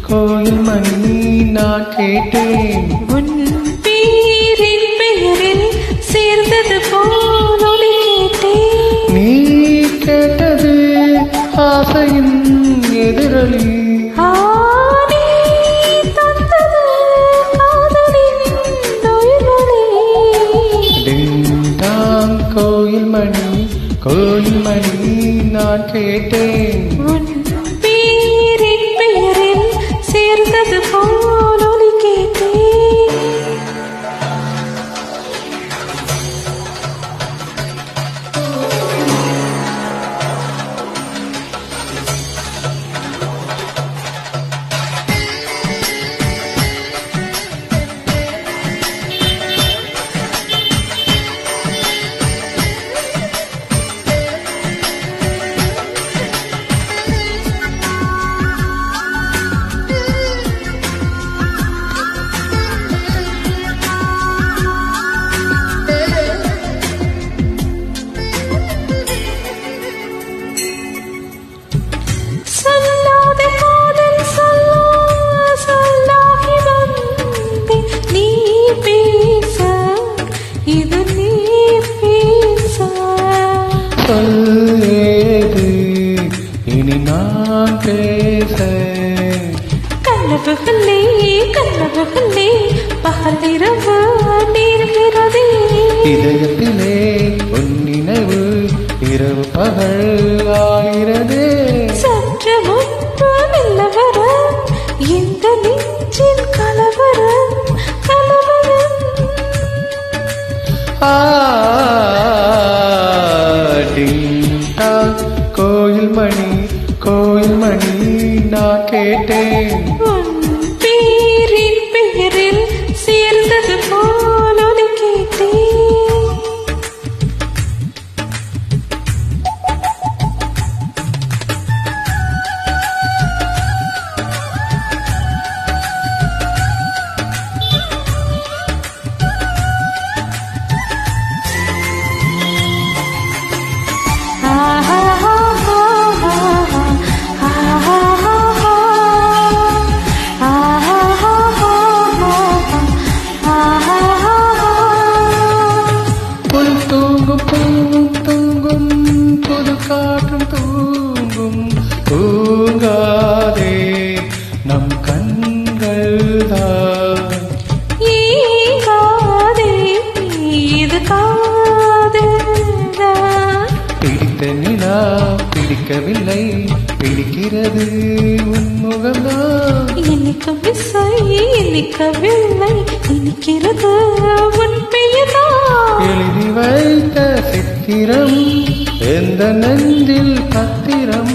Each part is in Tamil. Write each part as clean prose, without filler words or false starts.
கோயில் மணி நான் கேட்டேன் உன் பேரின் பெயரில் சேர்ந்தது போல் ஒலி கேட்டேன். நீ கேட்டது ஆசையின் எதிரொலி. நீ தந்தது காதலின் நுயிரொலி. டிங்டாங் கோயில் மணி நான் கேட்டேன் உன் பேரின் பெயரில் சேர்ந்தது போல் ஒலி கேட்டேன். சொல்லேது இனி நான் பேச. கனவுகளே பகலிரவு நீர்கிறதே. இதயத்திலே உன் நினைவு இரவு பகல் ஆகிறதே. சற்று முன்பு நிலவர இந்த நெஞ்சின் கலவரம் கோயில் மணி நான் கேட்டேன் உன் பேரின் பெயரில் சேர்ந்தது போல் ஒலி கேட்டேன். தூங்கும் புது காற்றும் தூங்காதே நம் கண்கள் தான் இது காதல்தான். பிடித்த நிலா பிடிக்கவில்லை பிடிக்கிறது உன்முகம்தான். இனிக்கும் இசை இனிக்கவில்லை இனிக்கிறது உன் பெயர்தான். எழுதி வைத்த சித்திரம் எந்த நெஞ்சில் பத்திரம்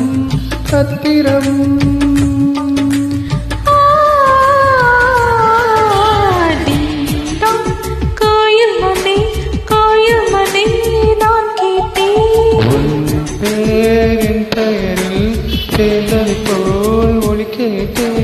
கோயில் மணி நான் கேட்டேன் உன் பேரின் பெயரில் சேர்ந்தது போல் ஒலி கேட்டேன்.